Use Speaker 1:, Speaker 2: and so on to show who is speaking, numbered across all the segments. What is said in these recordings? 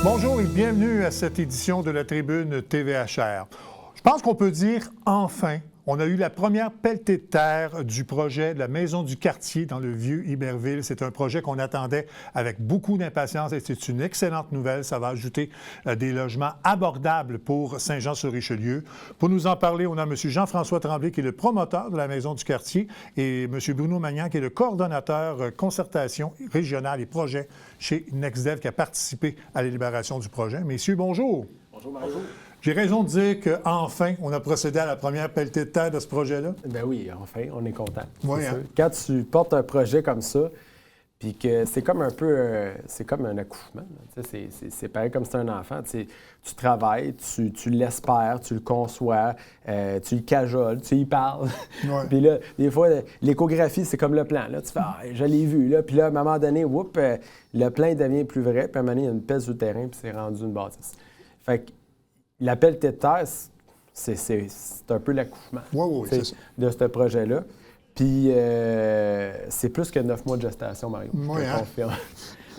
Speaker 1: Bonjour et bienvenue à cette édition de la Tribune TVHR. Je pense qu'on peut dire enfin, on a eu la première pelletée de terre du projet de la Maison du Quartier dans le vieux Iberville. C'est un projet qu'on attendait avec beaucoup d'impatience et c'est une excellente nouvelle. Ça va ajouter des logements abordables pour Saint-Jean-sur-Richelieu. Pour nous en parler, on a M. Jean-François Tremblay qui est le promoteur de la Maison du Quartier et M. Bruno Magnan qui est le coordonnateur concertation régionale et projet chez NextDev qui a participé à l'élaboration du projet. Messieurs, bonjour.
Speaker 2: Bonjour, Mario.
Speaker 1: J'ai raison de dire qu'enfin, on a procédé à la première pelletée de terre de ce projet-là?
Speaker 2: Ben oui, enfin, on est content.
Speaker 1: Oui, hein?
Speaker 2: Quand tu portes un projet comme ça, puis que c'est comme un peu, c'est comme un accouchement. C'est pareil comme si c'était un enfant. Tu travailles, tu l'espères, tu le conçois, tu le cajoles, tu y parles.
Speaker 1: Ouais.
Speaker 2: Puis là, des fois, l'échographie, c'est comme le plan. Là, tu fais « Ah, je l'ai vu. » Là. Puis là, à un moment donné, le plan devient plus vrai. Puis à un moment donné, il y a une pelle sur le terrain, puis c'est rendu une bâtisse. Fait que la pelletée de terre, c'est un peu l'accouchement de ce projet-là. Puis c'est plus que 9 mois de gestation, Mario.
Speaker 1: Oui,
Speaker 2: je te confirme.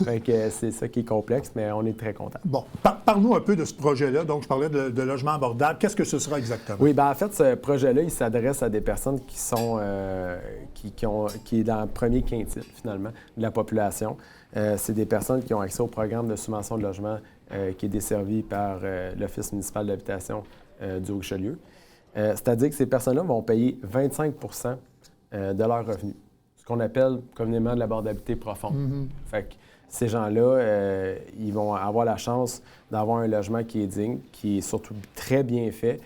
Speaker 2: Fait que c'est ça qui est complexe, mais on est très contents.
Speaker 1: Bon, parle-nous un peu de ce projet-là. Donc, je parlais de logement abordable. Qu'est-ce que ce sera exactement?
Speaker 2: Oui, bien en fait, ce projet-là, il s'adresse à des personnes qui sont qui est dans le premier quintile, finalement, de la population. C'est des personnes qui ont accès au programme de subvention de logement qui est desservi par l'Office municipal de l'habitation du Richelieu. C'est-à-dire que ces personnes-là vont payer 25 de leurs revenus, ce qu'on appelle communément de l'abordabilité profonde.
Speaker 1: Mm-hmm.
Speaker 2: Fait que ces gens-là, ils vont avoir la chance d'avoir un logement qui est digne, qui est surtout très bien fait,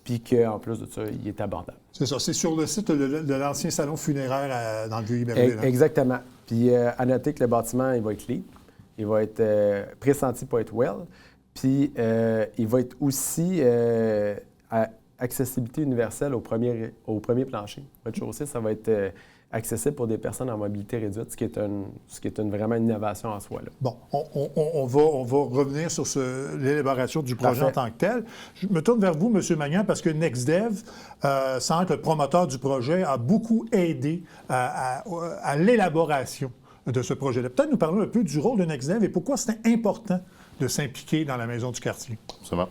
Speaker 2: puis qu'en plus de ça, il est abordable.
Speaker 1: C'est ça, c'est sur le site de l'ancien salon funéraire dans le Vieux-Iberville.
Speaker 2: Exactement. Puis à noter que le bâtiment, il va être libre, il va être pressenti pour être well, puis il va être aussi à accessibilité universelle au premier plancher. Au rez-de-chaussée, ça va être accessible pour des personnes en mobilité réduite, ce qui est vraiment une innovation en soi. Là.
Speaker 1: Bon, on va revenir sur l'élaboration du projet en tant que tel. Je me tourne vers vous, M. Magnan, parce que NextDev, sans être le promoteur du projet, a beaucoup aidé à l'élaboration de ce projet-là. Peut-être nous parler un peu du rôle de NextDev et pourquoi c'est important de s'impliquer dans la Maison du Quartier.
Speaker 3: Absolument.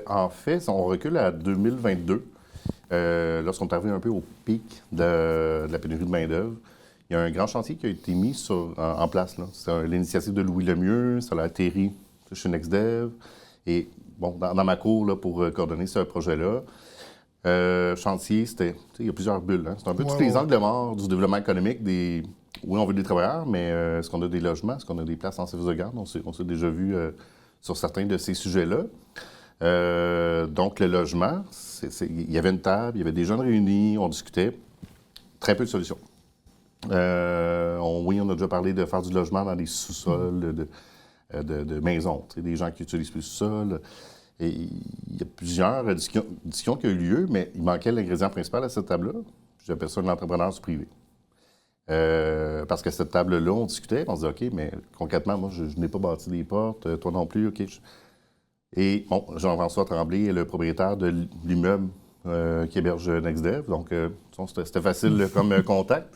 Speaker 3: En fait, on recule à 2022. Lorsqu'on est arrivé un peu au pic de la pénurie de main-d'œuvre, il y a un grand chantier qui a été mis en place. C'est l'initiative de Louis Lemieux, ça a atterri chez NextDev. Et bon, dans ma cour là, pour coordonner ce projet-là, chantier, il y a plusieurs bulles. Hein. C'est un peu tous les angles morts du développement économique. Oui, on veut des travailleurs, mais est-ce qu'on a des logements? Est-ce qu'on a des places en service de garde? On s'est déjà vu sur certains de ces sujets-là. Donc, le logement, il y avait une table, il y avait des jeunes réunis, on discutait. Très peu de solutions. Oui, on a déjà parlé de faire du logement dans des sous-sols de maisons, des gens qui utilisent plus le sous-sol. Et il y a plusieurs discussions qui ont eu lieu, mais il manquait l'ingrédient principal à cette table-là. J'appelle ça l'entrepreneur du privé. Parce qu'à cette table-là, on discutait, on se disait, OK, mais concrètement, moi, je n'ai pas bâti des portes, toi non plus, OK. Et bon, Jean-François Tremblay est le propriétaire de l'immeuble qui héberge NextDev, donc c'était facile comme contact.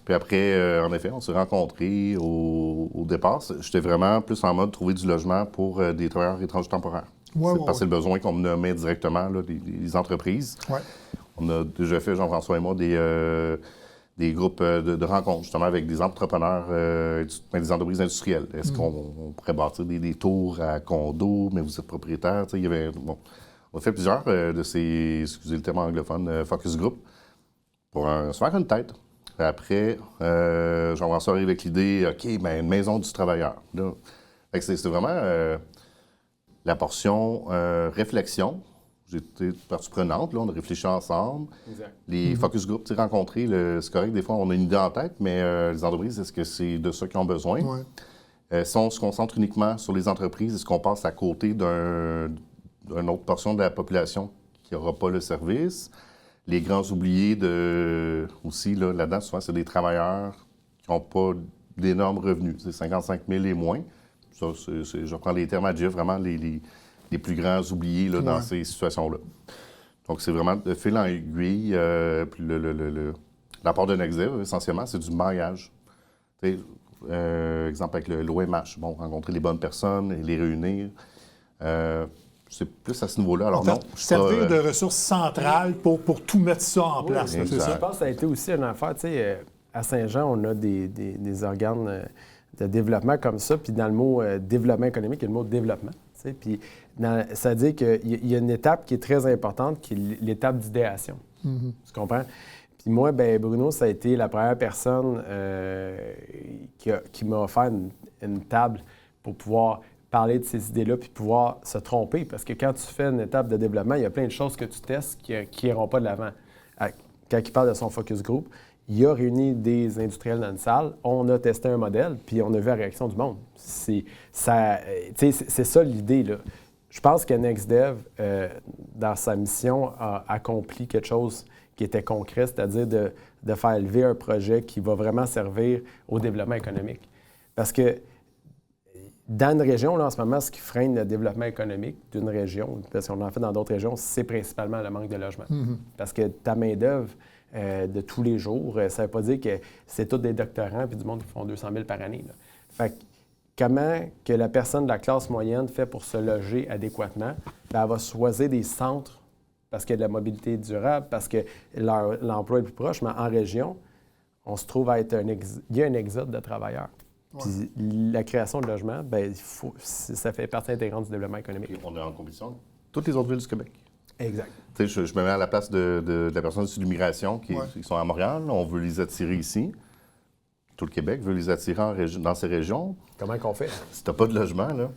Speaker 3: Puis après, en effet, on s'est rencontrés au départ. J'étais vraiment plus en mode trouver du logement pour des travailleurs étrangers temporaires. Parce que c'est le besoin qu'on me nommait directement, là, des entreprises. Ouais. On a déjà fait, Jean-François et moi, des groupes de rencontres, justement, avec des entrepreneurs, des entreprises industrielles. Est-ce qu'on pourrait bâtir des tours à condos, mais vous êtes propriétaire? Il y avait, bon, on a fait plusieurs de ces, excusez le terme anglophone, focus group, pour se faire une tête. Après, Jean-François arrive avec l'idée, OK, bien, une maison du travailleur. Là. Fait que c'est vraiment la portion réflexion. J'étais partie prenante, là, on a réfléchi ensemble. Exact. Les focus group, rencontrés, c'est correct, des fois on a une idée en tête, mais les entreprises, est-ce que c'est de ça qu'ils ont besoin? Ouais. Si on se concentre uniquement sur les entreprises, est-ce qu'on passe à côté d'une autre portion de la population qui n'aura pas le service? Les grands oubliés aussi, là-dedans, souvent, c'est des travailleurs qui n'ont pas d'énormes revenus. C'est 55 000 et moins. Ça, je reprends les termes à Jeff, vraiment les plus grands oubliés là, dans ces situations-là. Donc, c'est vraiment de fil en aiguille. Puis l'apport de NextDev, essentiellement, c'est du maillage. exemple avec l'OMH, bon, rencontrer les bonnes personnes et les réunir. C'est plus à ce niveau-là. Alors non,
Speaker 1: servir de ressources centrales pour tout mettre ça en place.
Speaker 3: Oui,
Speaker 1: c'est ça?
Speaker 2: Je pense que ça a été aussi une affaire. Tu sais, à Saint-Jean, on a des organes de développement comme ça. Puis dans le mot développement économique, il y a le mot développement. Tu sais, puis ça veut dire qu'il y a une étape qui est très importante, qui est l'étape d'idéation.
Speaker 1: Mm-hmm.
Speaker 2: Tu comprends? Puis moi, ben Bruno, ça a été la première personne qui m'a offert une table pour pouvoir parler de ces idées-là puis pouvoir se tromper. Parce que quand tu fais une étape de développement, il y a plein de choses que tu testes qui n'iront pas de l'avant. Quand il parle de son focus group, il a réuni des industriels dans une salle, on a testé un modèle, puis on a vu la réaction du monde. C'est ça l'idée, là. Je pense que NextDev, dans sa mission, a accompli quelque chose qui était concret, c'est-à-dire de faire élever un projet qui va vraiment servir au développement économique. Parce que dans une région, là, en ce moment, ce qui freine le développement économique d'une région, parce qu'on en fait dans d'autres régions, c'est principalement le manque de logement. Mm-hmm. Parce que ta main-d'œuvre de tous les jours, ça ne veut pas dire que c'est tous des doctorants puis du monde qui font 200 000 par année, là. Fait que comment que la personne de la classe moyenne fait pour se loger adéquatement? Bien, elle va choisir des centres parce qu'il y a de la mobilité durable, parce que l'emploi est plus proche, mais en région, on se trouve à être il y a un exode de travailleurs. Ouais. Puis la création de logements, bien, ça fait partie intégrante du développement économique.
Speaker 3: Et on est en compétition avec toutes les autres villes du Québec.
Speaker 2: Exact.
Speaker 3: Tu sais, je me mets à la place de la personne de l'immigration qui sont à Montréal. On veut les attirer ici. Tout le Québec veut les attirer dans ces régions.
Speaker 2: Comment qu'on fait?
Speaker 3: Si tu n'as pas de logement, là,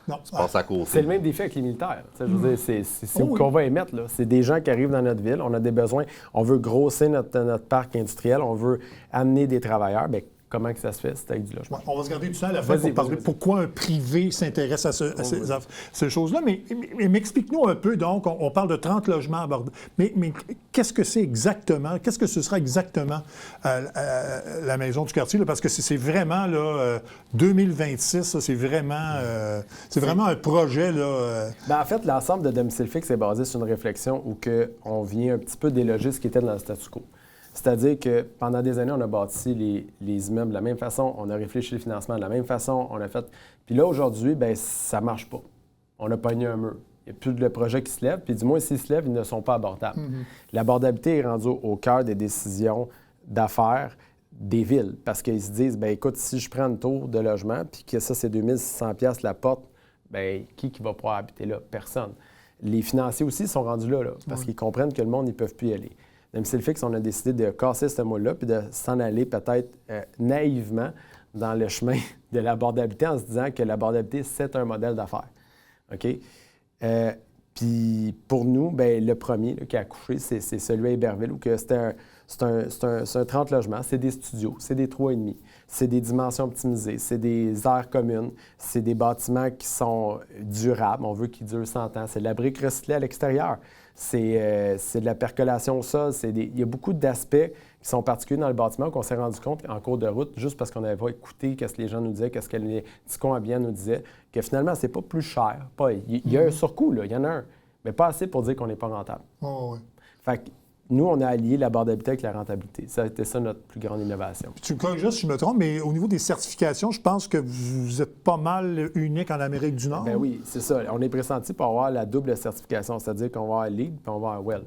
Speaker 1: non.
Speaker 3: tu passes à côté.
Speaker 2: C'est le même défi avec les militaires. Je veux dire, c'est où qu'on va émettre, là. C'est des gens qui arrivent dans notre ville, on a des besoins, on veut grossir notre parc industriel, on veut amener des travailleurs. Bien, comment que ça se fait? C'est avec du logement.
Speaker 1: On va se garder tout ça à la fin pour parler pourquoi un privé s'intéresse à ces choses-là. Mais m'explique-nous un peu, donc, on parle de 30 logements abordés. Mais qu'est-ce que c'est exactement? Qu'est-ce que ce sera exactement la maison du quartier? Là? Parce que c'est vraiment, là, 2026, là, c'est vraiment un projet, là...
Speaker 2: Bien, en fait, l'ensemble de domicile fixe est basé sur une réflexion où on vient un petit peu déloger ce qui était dans le statu quo. C'est-à-dire que pendant des années, on a bâti les immeubles de la même façon, on a réfléchi le financement de la même façon, on a fait... Puis là, aujourd'hui, bien, ça ne marche pas. On a pogné un mur. Il n'y a plus de projets qui se lèvent, puis du moins, s'ils se lèvent, ils ne sont pas abordables. Mm-hmm. L'abordabilité est rendue au cœur des décisions d'affaires des villes, parce qu'ils se disent, bien, écoute, si je prends une tour de logement, puis que ça, c'est 2 600 $ la porte, bien, qui va pouvoir habiter là? Personne. Les financiers aussi sont rendus là parce qu'ils comprennent que le monde, ils ne peuvent plus y aller. Domicile fixe, on a décidé de casser ce mot-là puis de s'en aller peut-être naïvement dans le chemin de l'abordabilité en se disant que l'abordabilité, c'est un modèle d'affaires. OK? Puis pour nous, bien, le premier là, qui a accouché, c'est celui à Iberville où c'est un 30 logements, c'est des studios, c'est des 3,5, c'est des dimensions optimisées, c'est des aires communes, c'est des bâtiments qui sont durables, on veut qu'ils durent 100 ans, c'est de la brique recyclée à l'extérieur. C'est de la percolation au sol. Il y a beaucoup d'aspects qui sont particuliers dans le bâtiment qu'on s'est rendu compte en cours de route, juste parce qu'on n'avait pas écouté ce que les gens nous disaient, ce que les Ticons Habitant nous disaient, que finalement, c'est pas plus cher. Il y a un surcoût, là, il y en a un, mais pas assez pour dire qu'on n'est pas rentable.
Speaker 1: Oh, oui.
Speaker 2: Fait que nous, on a allié l'abordabilité avec la rentabilité. Ça a été ça notre plus grande innovation.
Speaker 1: Puis tu me corriges si je me trompe, mais au niveau des certifications, je pense que vous êtes pas mal unique en Amérique du Nord.
Speaker 2: Bien oui, c'est ça. On est pressenti pour avoir la double certification, c'est-à-dire qu'on va avoir LEED puis on va avoir WELL.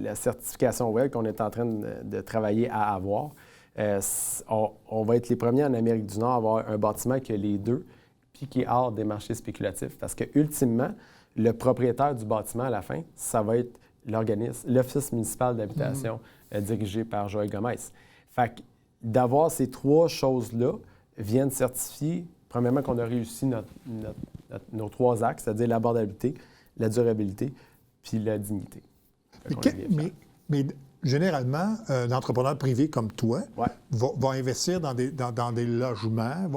Speaker 2: La certification WELL qu'on est en train de travailler à avoir, on va être les premiers en Amérique du Nord à avoir un bâtiment qui a les deux puis qui est hors des marchés spéculatifs. Parce que ultimement, le propriétaire du bâtiment à la fin, ça va être l'Office municipal d'habitation dirigé par Joël Gomez. Fait que d'avoir ces trois choses-là viennent certifier, premièrement, qu'on a réussi nos 3 axes, c'est-à-dire l'abordabilité, la durabilité, puis la dignité.
Speaker 1: Mais généralement, un entrepreneur privé comme toi va investir dans des logements,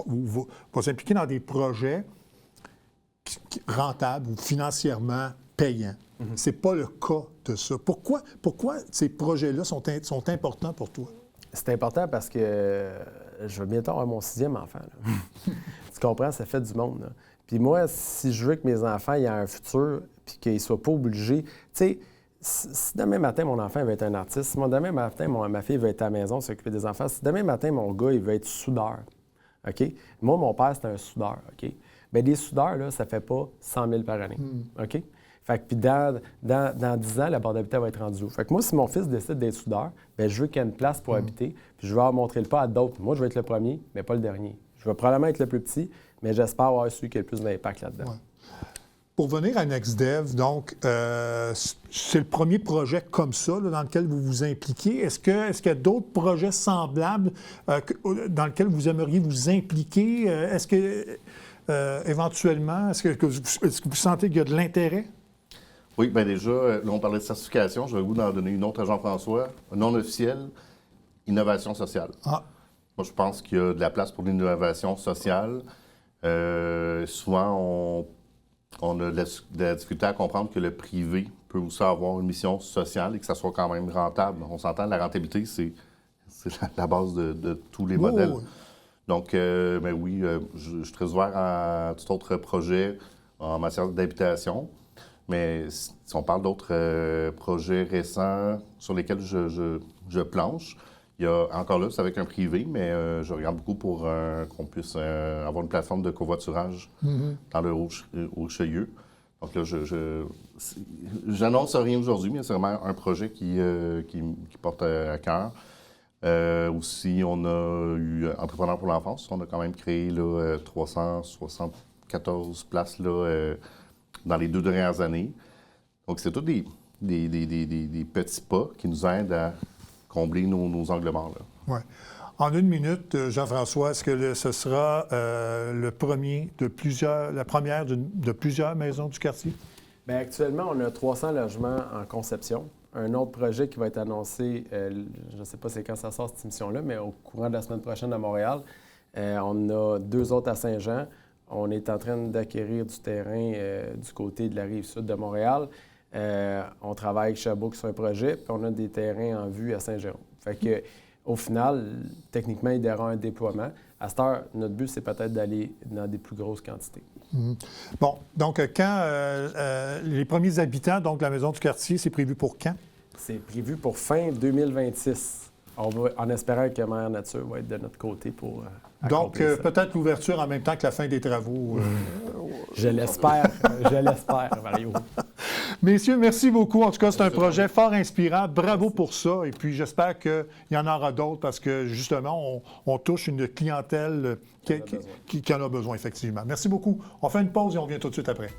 Speaker 1: va s'impliquer dans des projets rentables ou financièrement payants. C'est pas le cas de ça. Pourquoi ces projets-là sont importants pour toi?
Speaker 2: C'est important parce que je vais bientôt avoir mon 6e enfant. Tu comprends? Ça fait du monde. Là. Puis moi, si je veux que mes enfants aient un futur puis qu'ils ne soient pas obligés... Tu sais, si demain matin, mon enfant va être un artiste, si demain matin, ma fille va être à la maison, s'occuper des enfants, si demain matin, mon gars, il va être soudeur, OK? Moi, mon père, c'était un soudeur. OK? Bien, des soudeurs, là, ça ne fait pas 100 000 par année. OK? Fait que, puis dans 10 ans, la barre d'habitat va être rendue où? Fait que moi, si mon fils décide d'être soudeur, bien, je veux qu'il y ait une place pour habiter, puis je vais leur montrer le pas à d'autres. Moi, je vais être le premier, mais pas le dernier. Je vais probablement être le plus petit, mais j'espère avoir celui qui a le plus d'impact là-dedans.
Speaker 1: Ouais. Pour venir à NextDev, donc, c'est le premier projet comme ça là, dans lequel vous vous impliquez. Est-ce qu'il y a d'autres projets semblables dans lesquels vous aimeriez vous impliquer? Est-ce que, éventuellement, est-ce que vous sentez qu'il y a de l'intérêt?
Speaker 3: Oui, bien déjà, là, on parlait de certification. Je vais vous en donner une autre à Jean-François, non officielle, innovation sociale.
Speaker 1: Ah.
Speaker 3: Moi, je pense qu'il y a de la place pour l'innovation sociale. Souvent, on a de la difficulté à comprendre que le privé peut aussi avoir une mission sociale et que ça soit quand même rentable. On s'entend, la rentabilité, c'est la base de tous les modèles.
Speaker 1: Oui.
Speaker 3: Donc, ben oui, je suis très ouvert à tout autre projet en matière d'habitation. Mais si on parle d'autres projets récents sur lesquels je planche, il y a encore là, c'est avec un privé, mais je regarde beaucoup pour qu'on puisse avoir une plateforme de covoiturage dans le Haut-Richelieu. Donc là, j'annonce rien aujourd'hui, mais c'est vraiment un projet qui porte à cœur. Aussi, on a eu Entrepreneurs pour l'enfance. On a quand même créé là, 374 places là, dans les 2 dernières années. Donc, c'est tous des petits pas qui nous aident à combler nos angles morts.
Speaker 1: Oui. En 1 minute, Jean-François, est-ce que ce sera la première de plusieurs maisons du quartier?
Speaker 2: Bien, actuellement, on a 300 logements en conception. Un autre projet qui va être annoncé, je ne sais pas c'est quand ça sort cette émission-là, mais au courant de la semaine prochaine à Montréal. On a 2 autres à Saint-Jean. On est en train d'acquérir du terrain du côté de la rive sud de Montréal. On travaille avec Sherbrooke sur un projet, puis on a des terrains en vue à Saint-Jérôme. Fait que, au final, techniquement, il y aura un déploiement. À cette heure, notre but, c'est peut-être d'aller dans des plus grosses quantités.
Speaker 1: Bon, donc quand les premiers habitants, donc la maison du quartier, c'est prévu pour quand?
Speaker 2: C'est prévu pour fin 2026. En espérant que Mère Nature va être de notre côté pour
Speaker 1: donc,
Speaker 2: accomplir ça.
Speaker 1: peut-être l'ouverture en même temps que la fin des travaux.
Speaker 2: Je l'espère, Mario.
Speaker 1: Messieurs, merci beaucoup. En tout cas, c'est un projet fort inspirant. Bravo pour ça. Et puis, j'espère qu'il y en aura d'autres parce que, justement, on touche une clientèle qui en a besoin, effectivement. Merci beaucoup. On fait une pause et on revient tout de suite après.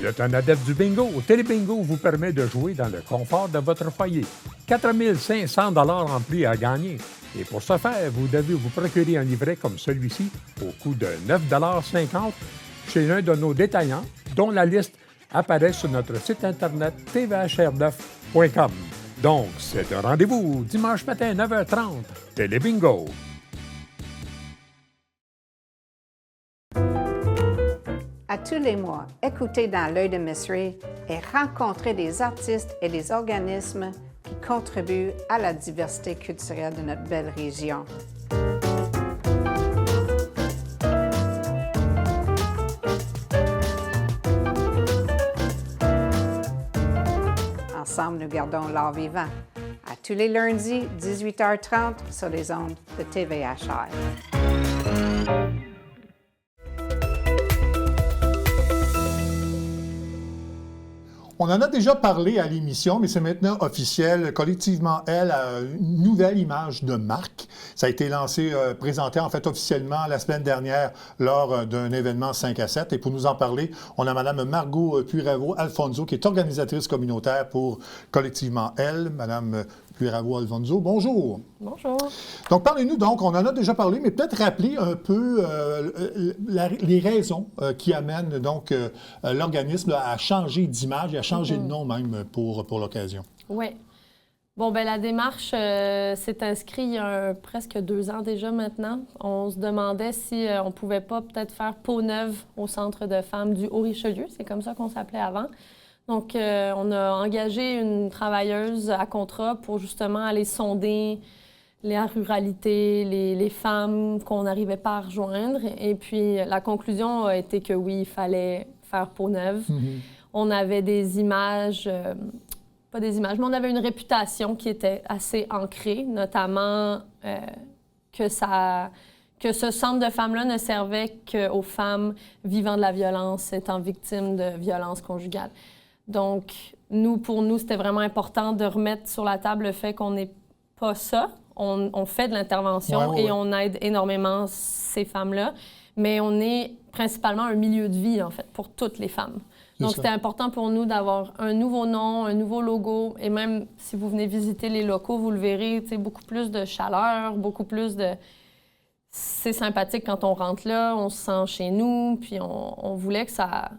Speaker 4: Le temps adepte du bingo, Télébingo vous permet de jouer dans le confort de votre foyer. 4 500 $ en prix à gagner. Et pour ce faire, vous devez vous procurer un livret comme celui-ci au coût de 9,50 $ chez un de nos détaillants, dont la liste apparaît sur notre site internet tvhr9.com. Donc, c'est un rendez-vous dimanche matin 9h30. Télébingo.
Speaker 5: À tous les mois, écoutez Dans l'œil de Miss Ray et rencontrez des artistes et des organismes qui contribuent à la diversité culturelle de notre belle région. Ensemble, nous gardons l'art vivant. À tous les lundis, 18h30, sur les ondes de TVHR.
Speaker 1: On en a déjà parlé à l'émission, mais c'est maintenant officiel. Collectivement, elle a une nouvelle image de marque. Ça a été lancé, présenté en fait officiellement la semaine dernière lors d'un événement 5 à 7. Et pour nous en parler, on a Mme Margot Puiravo-Alfonso, qui est organisatrice communautaire pour Collectivement elle. Mme Puiravo-Alfonso, bonjour.
Speaker 6: Bonjour.
Speaker 1: Donc, parlez-nous donc, on en a déjà parlé, mais peut-être rappeler un peu les raisons qui amènent donc l'organisme à changer d'image et à changer de nom même pour l'occasion.
Speaker 6: Oui. Bon, bien, la démarche s'est inscrite il y a presque 2 ans déjà maintenant. On se demandait si on ne pouvait pas peut-être faire peau neuve au Centre de femmes du Haut-Richelieu. C'est comme ça qu'on s'appelait avant. Donc, on a engagé une travailleuse à contrat pour justement aller sonder la ruralité, les femmes qu'on n'arrivait pas à rejoindre. Et puis, la conclusion a été que oui, il fallait faire peau neuve. On avait des images pas des images, mais on avait une réputation qui était assez ancrée, notamment que ce centre de femmes-là ne servait qu'aux femmes vivant de la violence, étant victimes de violences conjugales. Donc, pour nous, c'était vraiment important de remettre sur la table le fait qu'on n'est pas ça. On fait de l'intervention et on aide énormément ces femmes-là, mais on est principalement un milieu de vie, en fait, pour toutes les femmes. Donc, c'était important pour nous d'avoir un nouveau nom, un nouveau logo, et même si vous venez visiter les locaux, vous le verrez, beaucoup plus de chaleur, beaucoup plus de... C'est sympathique quand on rentre là, on se sent chez nous, puis on voulait que ça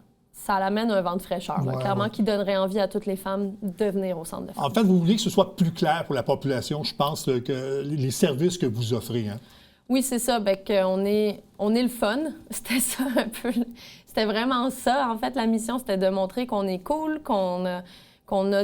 Speaker 6: amène un vent de fraîcheur, clairement, qui donnerait envie à toutes les femmes de venir au centre de femmes.
Speaker 1: En fait, vous voulez que ce soit plus clair pour la population, je pense, que les services que vous offrez. Hein?
Speaker 6: Oui, c'est ça. Bien, qu'on est le fun. C'était ça un peu. C'était vraiment ça. En fait, la mission, c'était de montrer qu'on est cool, qu'on a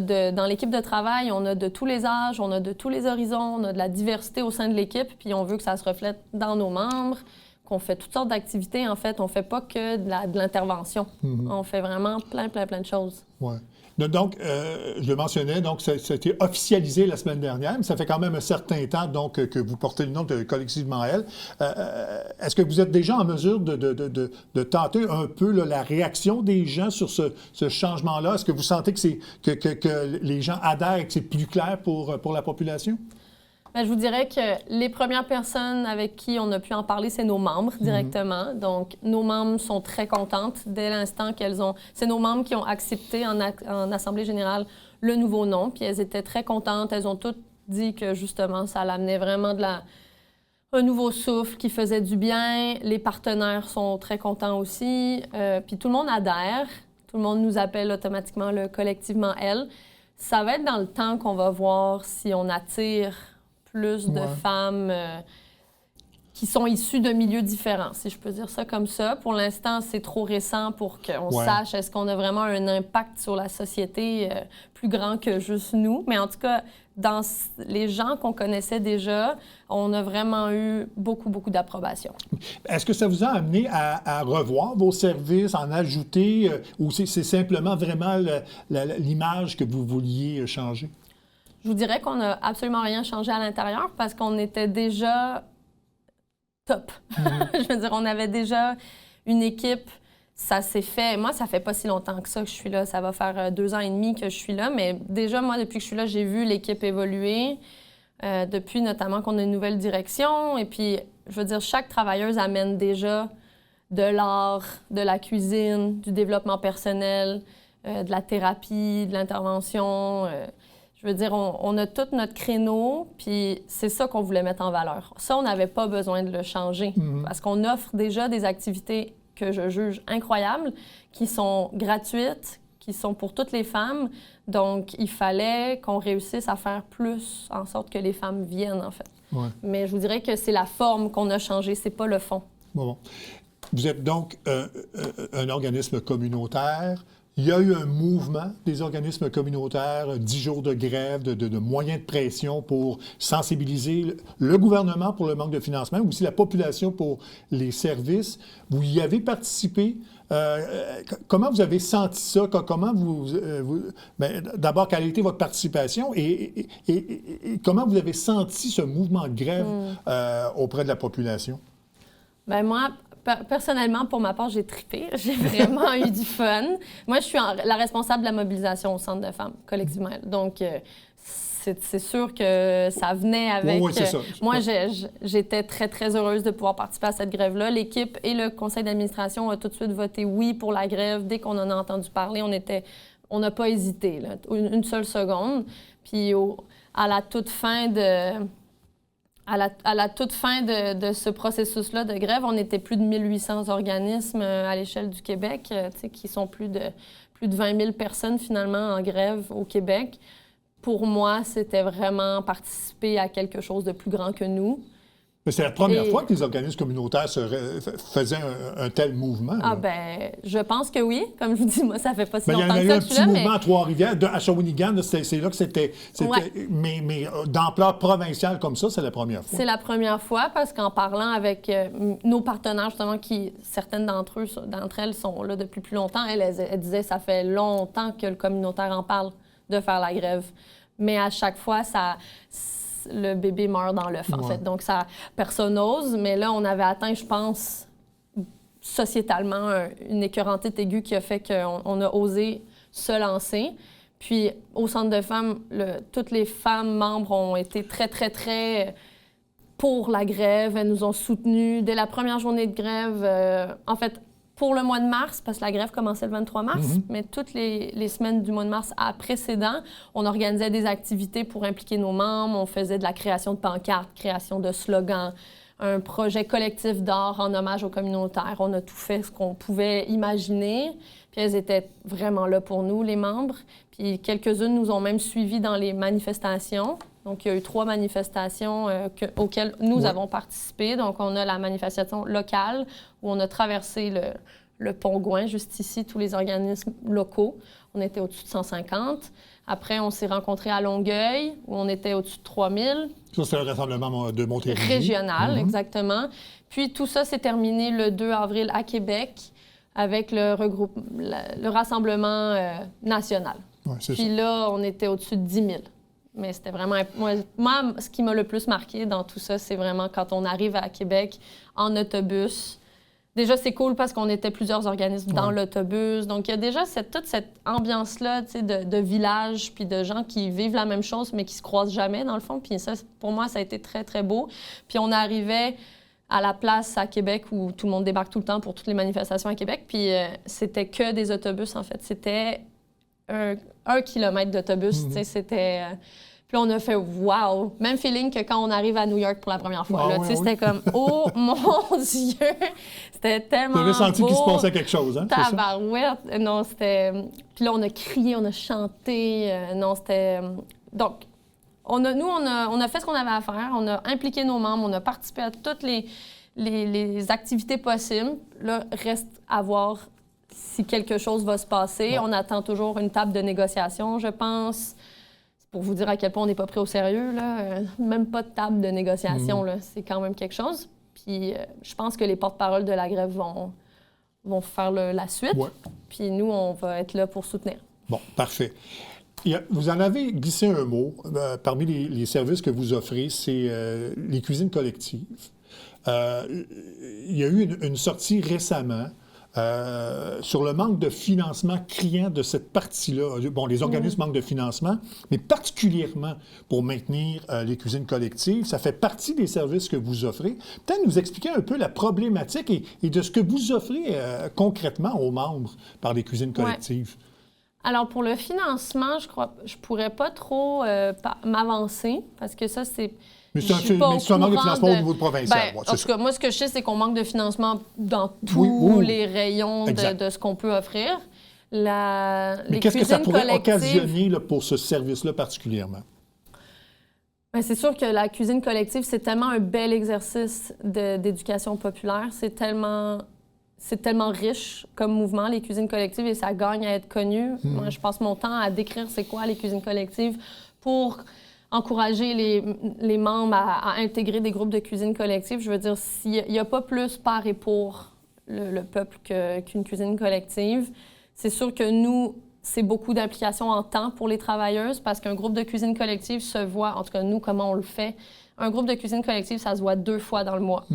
Speaker 6: dans l'équipe de travail, on a de tous les âges, on a de tous les horizons, on a de la diversité au sein de l'équipe, puis on veut que ça se reflète dans nos membres, qu'on fait toutes sortes d'activités. En fait, on fait pas que de l'intervention. On fait vraiment plein de choses.
Speaker 1: Oui. Donc, je le mentionnais, donc ça a été officialisé la semaine dernière, mais ça fait quand même un certain temps donc, que vous portez le nom de Collectivement Elle. Est-ce que vous êtes déjà en mesure de tenter un peu là, la réaction des gens sur ce changement-là? Est-ce que vous sentez que les gens adhèrent et que c'est plus clair pour la population?
Speaker 6: Bien, je vous dirais que les premières personnes avec qui on a pu en parler, c'est nos membres directement. Donc, nos membres sont très contentes dès l'instant qu'elles ont... C'est nos membres qui ont accepté en Assemblée générale le nouveau nom, puis elles étaient très contentes. Elles ont toutes dit que, justement, ça l'amenait vraiment un nouveau souffle qui faisait du bien. Les partenaires sont très contents aussi. Puis tout le monde adhère. Tout le monde nous appelle automatiquement le Collectivement Elle. Ça va être dans le temps qu'on va voir si on attire plus de femmes qui sont issues de milieux différents, si je peux dire ça comme ça. Pour l'instant, c'est trop récent pour qu'on sache est-ce qu'on a vraiment un impact sur la société plus grand que juste nous. Mais en tout cas, dans les gens qu'on connaissait déjà, on a vraiment eu beaucoup d'approbation.
Speaker 1: Est-ce que ça vous a amené à revoir vos services, en ajouter, ou c'est simplement vraiment l'image que vous vouliez changer?
Speaker 6: Je vous dirais qu'on n'a absolument rien changé à l'intérieur parce qu'on était déjà top. Je veux dire, on avait déjà une équipe, ça s'est fait. Moi, ça fait pas si longtemps que ça que je suis là. Ça va faire 2 ans et demi que je suis là, mais déjà, moi, depuis que je suis là, j'ai vu l'équipe évoluer. Depuis notamment qu'on a une nouvelle direction. Et puis, je veux dire, chaque travailleuse amène déjà de l'art, de la cuisine, du développement personnel, de la thérapie, de l'intervention. Je veux dire, on a tout notre créneau, puis c'est ça qu'on voulait mettre en valeur. Ça, on n'avait pas besoin de le changer, parce qu'on offre déjà des activités que je juge incroyables, qui sont gratuites, qui sont pour toutes les femmes. Donc, il fallait qu'on réussisse à faire plus en sorte que les femmes viennent, en fait. Ouais. Mais je vous dirais que c'est la forme qu'on a changée, c'est pas le fond.
Speaker 1: Bon. Vous êtes donc un organisme communautaire. Il y a eu un mouvement des organismes communautaires, 10 jours de grève, de moyens de pression pour sensibiliser le gouvernement pour le manque de financement, mais aussi la population pour les services. Vous y avez participé. Comment vous avez senti ça? Comment d'abord, quelle a été votre participation et comment vous avez senti ce mouvement de grève auprès de la population?
Speaker 6: Bien, moi, personnellement, pour ma part, j'ai trippé. J'ai vraiment eu du fun. Moi, je suis la responsable de la mobilisation au Centre de femmes, collectivement. Donc, c'est sûr que ça venait avec...
Speaker 1: Oui, c'est ça.
Speaker 6: Moi, j'étais très heureuse de pouvoir participer à cette grève-là. L'équipe et le conseil d'administration ont tout de suite voté oui pour la grève. Dès qu'on en a entendu parler, on n'a pas hésité, là, une seule seconde. Puis, à la toute fin de ce processus-là de grève, on était plus de 1800 organismes à l'échelle du Québec, qui sont plus de 20 000 personnes finalement en grève au Québec. Pour moi, c'était vraiment participer à quelque chose de plus grand que nous.
Speaker 1: Mais c'est la première fois que les organismes communautaires faisaient un tel mouvement.
Speaker 6: Ah ben, je pense que oui. Comme je vous dis, moi, ça fait pas si longtemps que ça.
Speaker 1: Il y a eu un petit mouvement à Trois-Rivières, à Shawinigan, c'est là que c'était
Speaker 6: ouais.
Speaker 1: Mais d'ampleur provinciale comme ça, c'est la première fois.
Speaker 6: C'est la première fois parce qu'en parlant avec nos partenaires, justement, certaines d'entre elles sont là depuis plus longtemps, elles disaient ça fait longtemps que le communautaire en parle. de faire la grève. Mais à chaque fois, le bébé meurt dans l'œuf, en fait. Donc, personne n'ose. Mais là, on avait atteint, je pense, sociétalement, une écœurantite aiguë qui a fait qu'on a osé se lancer. Puis, au Centre de femmes, toutes les femmes membres ont été très, très, très pour la grève. Elles nous ont soutenues dès la première journée de grève. En fait, pour le mois de mars, parce que la grève commençait le 23 mars, mais toutes les semaines du mois de mars précédent, on organisait des activités pour impliquer nos membres. On faisait de la création de pancartes, création de slogans, un projet collectif d'art en hommage aux communautaires. On a tout fait ce qu'on pouvait imaginer. Puis elles étaient vraiment là pour nous, les membres. Puis quelques-unes nous ont même suivis dans les manifestations. Donc, il y a eu 3 manifestations auxquelles nous avons participé. Donc, on a la manifestation locale où on a traversé le pont Gouin, juste ici, tous les organismes locaux. On était au-dessus de 150. Après, on s'est rencontrés à Longueuil où on était au-dessus de 3000.
Speaker 1: Ça, c'est un rassemblement de Montérégie.
Speaker 6: Régional, exactement. Puis, tout ça s'est terminé le 2 avril à Québec avec le rassemblement national.
Speaker 1: Ouais, c'est
Speaker 6: Puis
Speaker 1: ça.
Speaker 6: là, on était au-dessus de 10 000. Mais c'était vraiment... Moi, ce qui m'a le plus marqué dans tout ça, c'est vraiment quand on arrive à Québec en autobus. Déjà, c'est cool parce qu'on était plusieurs organismes dans l'autobus. Donc, il y a déjà toute cette ambiance-là, tu sais, de village, puis de gens qui vivent la même chose, mais qui se croisent jamais, dans le fond. Puis ça, pour moi, ça a été très, très beau. Puis on arrivait à la place à Québec où tout le monde débarque tout le temps pour toutes les manifestations à Québec. Puis c'était que des autobus, en fait. C'était 1 kilomètre d'autobus, tu sais, c'était... Puis on a fait « wow ». Même feeling que quand on arrive à New York pour la première fois. Là, c'était comme « oh mon Dieu ». C'était tellement beau.
Speaker 1: Tu avais senti qu'il se passait quelque chose, hein?
Speaker 6: Tabarouette. Non, c'était... Puis là, on a crié, on a chanté. Non, c'était... Donc, on a fait ce qu'on avait à faire. On a impliqué nos membres. On a participé à toutes les activités possibles. Là, reste à voir si quelque chose va se passer. On attend toujours une table de négociation, je pense. Pour vous dire à quel point on n'est pas pris au sérieux, là, même pas de table de négociation, là, c'est quand même quelque chose. Puis je pense que les porte-paroles de la grève vont faire la suite. Ouais. Puis nous, on va être là pour soutenir.
Speaker 1: Bon, parfait. Vous en avez glissé un mot. Parmi les services que vous offrez, c'est les cuisines collectives. Il y a eu une sortie récemment sur le manque de financement criant de cette partie-là. Bon, les organismes manquent de financement, mais particulièrement pour maintenir les cuisines collectives. Ça fait partie des services que vous offrez. Peut-être nous expliquer un peu la problématique et de ce que vous offrez concrètement aux membres par les cuisines collectives.
Speaker 6: Ouais. Alors, pour le financement, je pourrais pas trop m'avancer parce que ça, c'est...
Speaker 1: Mais c'est un manque de financement au niveau provincial.
Speaker 6: En tout cas, moi, ce que je sais, c'est qu'on manque de financement dans tous les rayons de ce qu'on peut offrir.
Speaker 1: Mais qu'est-ce que ça pourrait occasionner là, pour ce service-là particulièrement?
Speaker 6: Bien, c'est sûr que la cuisine collective, c'est tellement un bel exercice d'éducation populaire. C'est tellement riche comme mouvement, les cuisines collectives, et ça gagne à être connu. Moi, je passe mon temps à décrire c'est quoi les cuisines collectives pour encourager les membres à intégrer des groupes de cuisine collective. Je veux dire, il n'y a pas plus par et pour le peuple qu'une cuisine collective. C'est sûr que nous, c'est beaucoup d'implication en temps pour les travailleuses parce qu'un groupe de cuisine collective se voit, en tout cas nous, comment on le fait. Un groupe de cuisine collective, ça se voit 2 fois dans le mois.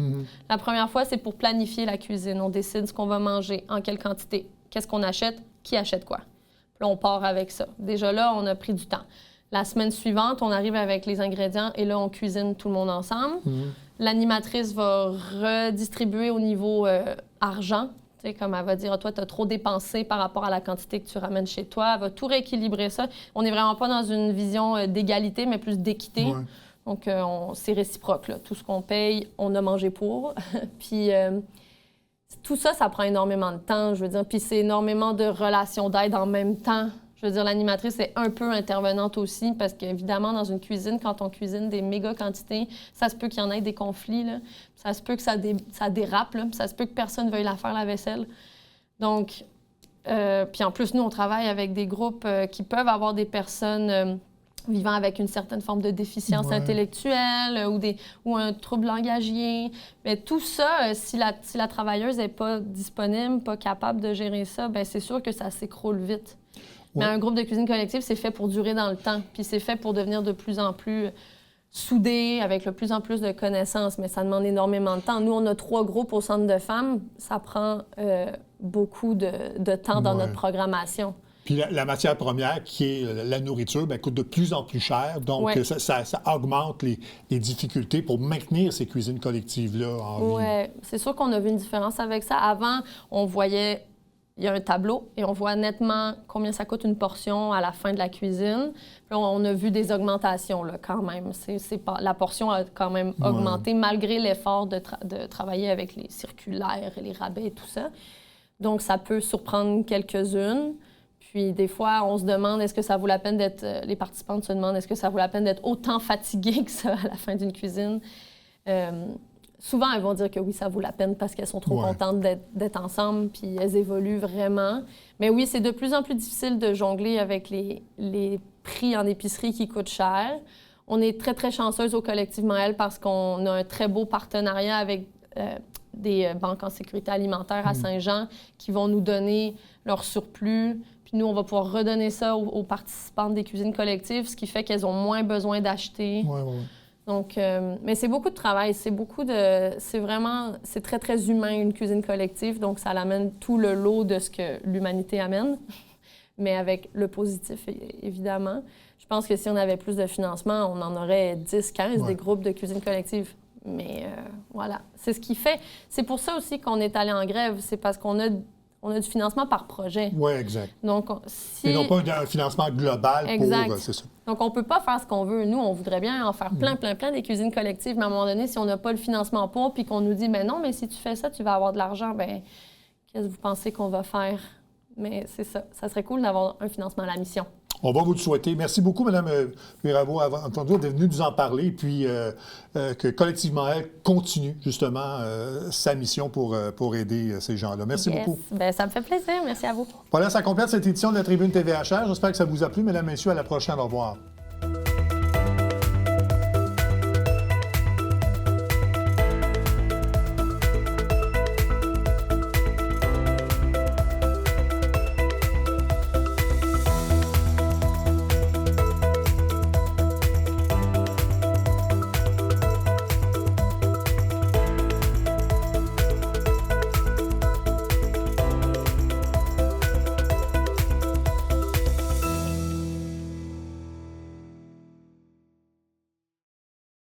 Speaker 6: La première fois, c'est pour planifier la cuisine. On décide ce qu'on va manger, en quelle quantité, qu'est-ce qu'on achète, qui achète quoi. Puis là, on part avec ça. Déjà là, on a pris du temps. La semaine suivante, on arrive avec les ingrédients et là, on cuisine tout le monde ensemble. L'animatrice va redistribuer au niveau argent. Tu sais, comme elle va dire, toi, tu as trop dépensé par rapport à la quantité que tu ramènes chez toi. Elle va tout rééquilibrer ça. On n'est vraiment pas dans une vision d'égalité, mais plus d'équité. Ouais. Donc, c'est réciproque, là. Tout ce qu'on paye, on a mangé pour. Puis, tout ça, ça prend énormément de temps, je veux dire. Puis, c'est énormément de relations d'aide en même temps. Je veux dire, l'animatrice est un peu intervenante aussi parce qu'évidemment, dans une cuisine, quand on cuisine des méga quantités, ça se peut qu'il y en ait des conflits, là. Ça se peut que ça dérape, là. Ça se peut que personne veuille la faire, la vaisselle. Donc, puis en plus, nous, on travaille avec des groupes qui peuvent avoir des personnes vivant avec une certaine forme de déficience intellectuelle ou un trouble langagier. Mais tout ça, si la travailleuse n'est pas disponible, pas capable de gérer ça, bien, c'est sûr que ça s'écroule vite. Mais un groupe de cuisine collective, c'est fait pour durer dans le temps. Puis c'est fait pour devenir de plus en plus soudés, avec de plus en plus de connaissances. Mais ça demande énormément de temps. Nous, on a 3 groupes au Centre de femmes. Ça prend beaucoup de temps dans notre programmation.
Speaker 1: Puis la matière première, qui est la nourriture, bien, coûte de plus en plus cher. Donc, ça augmente les difficultés pour maintenir ces cuisines collectives-là en vie.
Speaker 6: Oui, c'est sûr qu'on a vu une différence avec ça. Avant, on voyait, il y a un tableau et on voit nettement combien ça coûte une portion à la fin de la cuisine. Puis on a vu des augmentations là, quand même. La portion a quand même augmenté malgré l'effort de travailler avec les circulaires et les rabais et tout ça. Donc, ça peut surprendre quelques-unes. Puis des fois, on se demande, est-ce que ça vaut la peine d'être... les participantes se demandent, est-ce que ça vaut la peine d'être autant fatiguées que ça à la fin d'une cuisine? Souvent, elles vont dire que oui, ça vaut la peine parce qu'elles sont trop contentes d'être ensemble, puis elles évoluent vraiment. Mais oui, c'est de plus en plus difficile de jongler avec les prix en épicerie qui coûtent cher. On est très, très chanceuse au Collectif Moël parce qu'on a un très beau partenariat avec des banques en sécurité alimentaire à Saint-Jean qui vont nous donner leur surplus. Puis nous, on va pouvoir redonner ça aux participantes des cuisines collectives, ce qui fait qu'elles ont moins besoin d'acheter. Donc, mais c'est beaucoup de travail, c'est très, très humain, une cuisine collective. Donc, ça amène tout le lot de ce que l'humanité amène, mais avec le positif, évidemment. Je pense que si on avait plus de financement, on en aurait 10, 15 des groupes de cuisine collective. Mais voilà, c'est ce qui fait. C'est pour ça aussi qu'on est allé en grève, c'est parce qu'on a du financement par projet.
Speaker 1: Oui, exact.
Speaker 6: Donc,
Speaker 1: et non pas un financement global pour... c'est ça.
Speaker 6: Donc, on ne peut pas faire ce qu'on veut. Nous, on voudrait bien en faire plein des cuisines collectives, mais à un moment donné, si on n'a pas le financement pour, puis qu'on nous dit, mais non, mais si tu fais ça, tu vas avoir de l'argent, bien, qu'est-ce que vous pensez qu'on va faire? Mais c'est ça. Ça serait cool d'avoir un financement à la mission.
Speaker 1: On va vous le souhaiter. Merci beaucoup, Mme Mirabeau, d'être venue nous en parler, et puis que collectivement, elle continue justement sa mission pour aider ces gens-là. Merci beaucoup.
Speaker 6: Bien, ça me fait plaisir. Merci à vous.
Speaker 1: Voilà, ça complète cette édition de la Tribune TVHR. J'espère que ça vous a plu, mesdames, messieurs. À la prochaine. Au revoir.